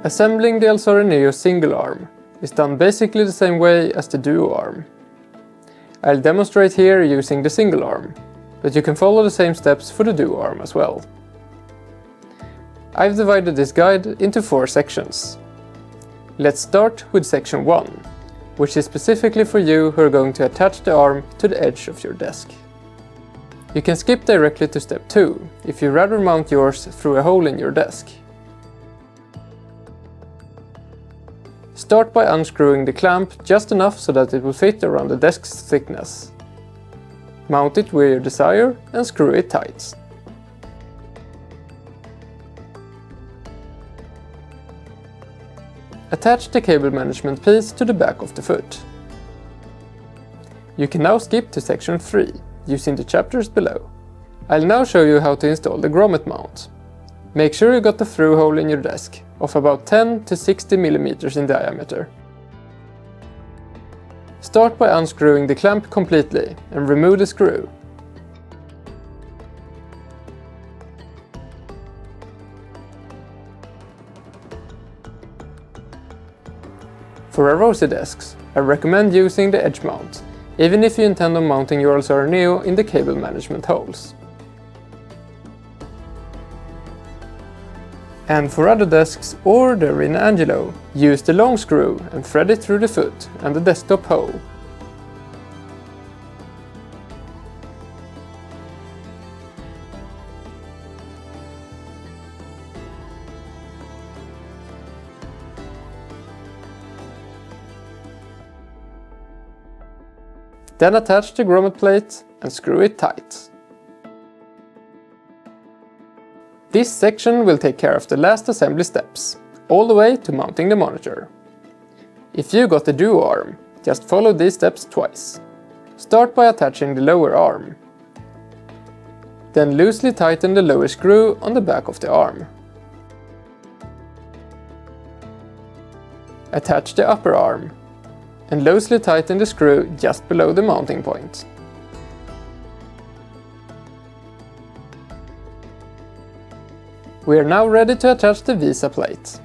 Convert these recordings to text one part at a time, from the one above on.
Assembling the Alzara Neo single arm is done basically the same way as the duo arm. I'll demonstrate here using the single arm, but you can follow the same steps for the duo arm as well. I've divided this guide into 4 sections. Let's start with section 1, which is specifically for you who are going to attach the arm to the edge of your desk. You can skip directly to step 2 if you rather mount yours through a hole in your desk. Start by unscrewing the clamp just enough so that it will fit around the desk's thickness. Mount it where you desire and screw it tight. Attach the cable management piece to the back of the foot. You can now skip to section 3, using the chapters below. I'll now show you how to install the grommet mount. Make sure you got the through hole in your desk, of about 10 to 60 mm in diameter. Start by unscrewing the clamp completely and remove the screw. For Arozzi desks, I recommend using the edge mount, even if you intend on mounting your Alzara Neo in the cable management holes. And for other desks or the Arena Angelo, use the long screw and thread it through the foot and the desktop hole. Then attach the grommet plate and screw it tight. This section will take care of the last assembly steps, all the way to mounting the monitor. If you got the duo arm, just follow these steps twice. Start by attaching the lower arm. Then loosely tighten the lower screw on the back of the arm. Attach the upper arm and loosely tighten the screw just below the mounting point. We are now ready to attach the VESA plate.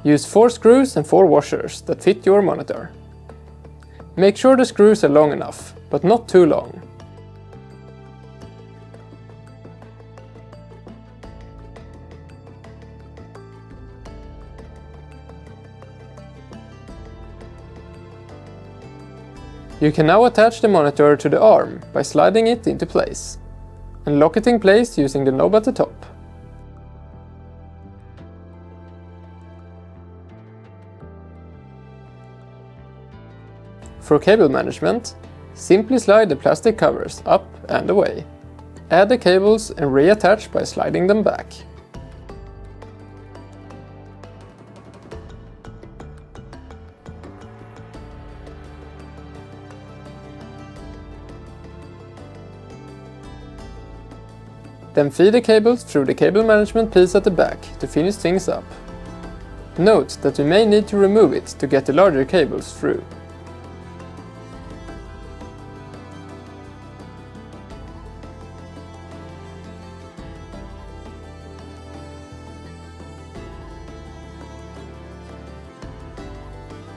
Use 4 screws and 4 washers that fit your monitor. Make sure the screws are long enough, but not too long. You can now attach the monitor to the arm by sliding it into place, and lock it in place using the knob at the top. For cable management, simply slide the plastic covers up and away. Add the cables and reattach by sliding them back. Then feed the cables through the cable management piece at the back to finish things up. Note that you may need to remove it to get the larger cables through.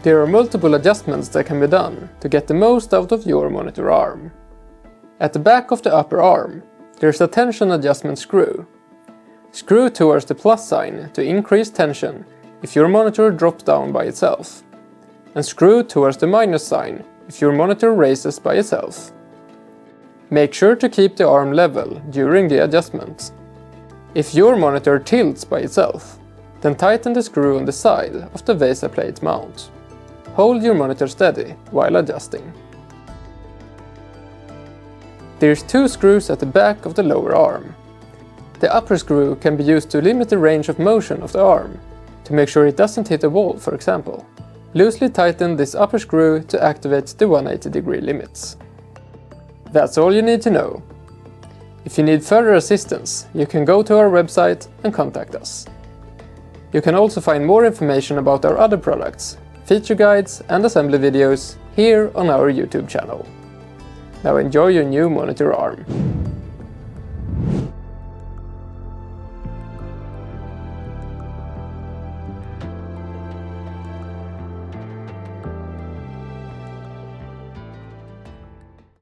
There are multiple adjustments that can be done to get the most out of your monitor arm. At the back of the upper arm, there's a tension adjustment screw. Screw towards the plus sign to increase tension if your monitor drops down by itself, and screw towards the minus sign if your monitor raises by itself. Make sure to keep the arm level during the adjustment. If your monitor tilts by itself, then tighten the screw on the side of the VESA plate mount. Hold your monitor steady while adjusting. There's 2 screws at the back of the lower arm. The upper screw can be used to limit the range of motion of the arm, to make sure it doesn't hit a wall, for example. Loosely tighten this upper screw to activate the 180-degree limits. That's all you need to know. If you need further assistance, you can go to our website and contact us. You can also find more information about our other products, feature guides and assembly videos here on our YouTube channel. Now enjoy your new monitor arm.